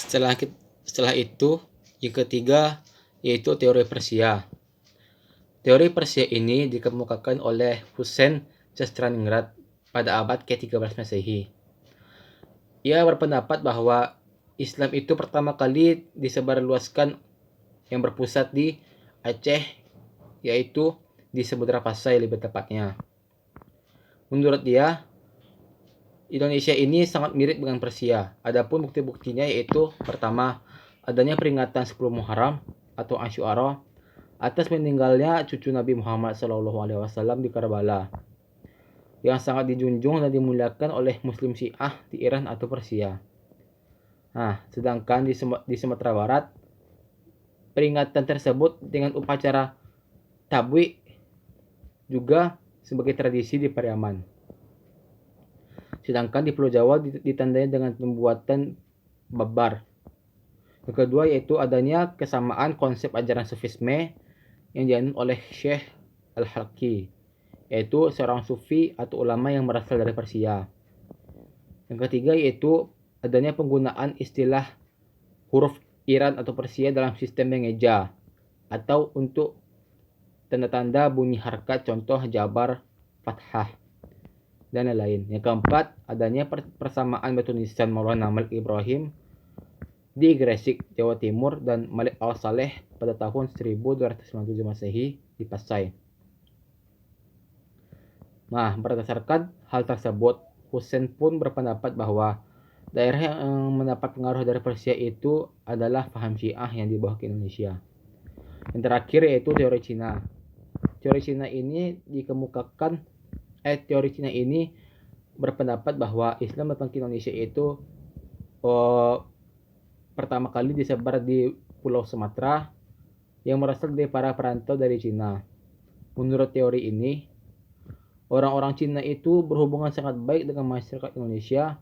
Setelah itu, yang ketiga yaitu teori Persia. Teori Persia ini dikemukakan oleh Husein Sastraningrat pada abad ke-13 Masehi. Ia berpendapat bahwa Islam itu pertama kali disebarluaskan yang berpusat di Aceh, yaitu di Samudra Pasai lebih tepatnya. Menurut dia, Indonesia ini sangat mirip dengan Persia. Adapun bukti-buktinya yaitu pertama, adanya peringatan 10 Muharram atau Asyura atas meninggalnya cucu Nabi Muhammad SAW di Karbala, yang sangat dijunjung dan dimuliakan oleh Muslim Syiah di Iran atau Persia. Nah, sedangkan di Sumatera Barat, peringatan tersebut dengan upacara tabwi juga sebagai tradisi di Pariaman. Sedangkan di Pulau Jawa ditandai dengan pembuatan babar. Yang kedua yaitu adanya kesamaan konsep ajaran Sufisme yang dianut oleh Syekh Al-Halqi, yaitu seorang sufi atau ulama yang berasal dari Persia. Yang ketiga yaitu adanya penggunaan istilah huruf Iran atau Persia dalam sistem mengeja atau untuk tanda-tanda bunyi harkat, contoh jabar, fathah, dan lain-lain. Yang keempat, adanya persamaan batu nisan Maulana Malik Ibrahim di Gresik, Jawa Timur, dan Malik Al-Saleh pada tahun 1297 Masehi di Pasai. Nah, berdasarkan hal tersebut, Husein pun berpendapat bahwa daerah yang mendapat pengaruh dari Persia itu adalah paham Syiah yang dibawa ke Indonesia. Yang terakhir yaitu teori Cina. Teori Cina ini berpendapat bahwa Islam datang ke Indonesia itu pertama kali disebar di Pulau Sumatera yang berasal dari para perantau dari Cina. Menurut teori ini, orang-orang Cina itu berhubungan sangat baik dengan masyarakat Indonesia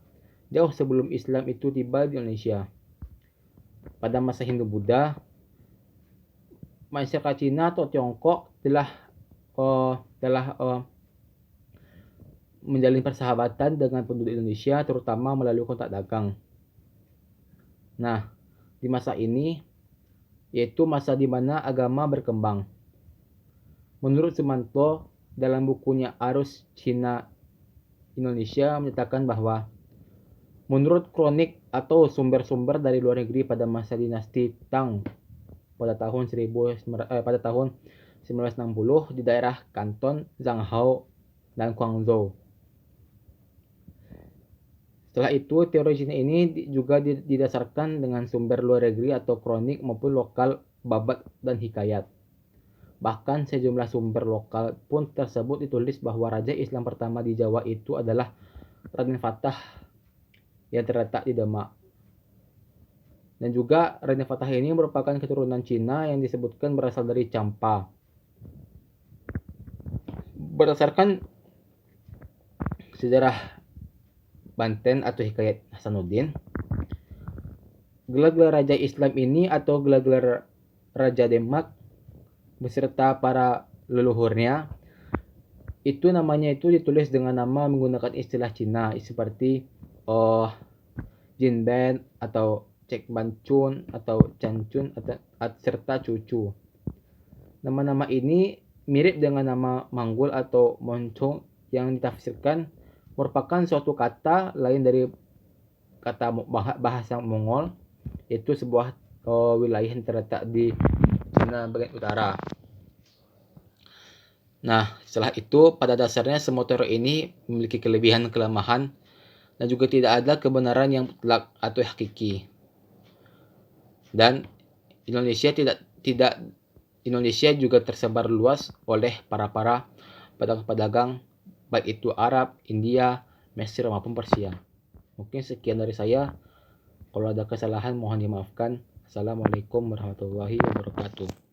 jauh sebelum Islam itu tiba di Indonesia. Pada masa Hindu-Buddha, masyarakat Cina atau Tiongkok telah menjalin persahabatan dengan penduduk Indonesia, terutama melalui kontak dagang. Nah, di masa ini, yaitu masa di mana agama berkembang. Menurut Sumanto, dalam bukunya Arus Cina Indonesia menyatakan bahwa menurut kronik atau sumber-sumber dari luar negeri pada masa dinasti Tang pada tahun 1960 di daerah Kanton, Zhanghao, dan Guangzhou. Setelah itu, teori Cina ini juga didasarkan dengan sumber luar negeri atau kronik maupun lokal, babat dan hikayat. Bahkan sejumlah sumber lokal pun tersebut ditulis bahwa raja Islam pertama di Jawa itu adalah Raden Fatah yang terletak di Demak. Dan juga Raden Fatah ini merupakan keturunan Cina yang disebutkan berasal dari Champa. Berdasarkan sejarah Banten atau Hikayat Hasanuddin, gelar-gelar raja Islam ini atau gelar-gelar Raja Demak beserta para leluhurnya itu namanya itu ditulis dengan nama menggunakan istilah Cina seperti Jinben atau Cek Bancun atau Cancun serta Cucu. Nama-nama ini mirip dengan nama Manggul atau Moncong yang ditafsirkan merupakan suatu kata lain dari kata bahasa Mongol, yaitu sebuah wilayah yang terletak di Cina bagian utara. Nah, setelah itu pada dasarnya semua teori ini memiliki kelebihan-kelemahan dan juga tidak ada kebenaran yang mutlak atau hakiki. Dan Indonesia juga tersebar luas oleh para pedagang-pedagang baik itu Arab, India, Mesir maupun Persia. Mungkin sekian dari saya. Kalau ada kesalahan mohon dimaafkan. Assalamualaikum warahmatullahi wabarakatuh.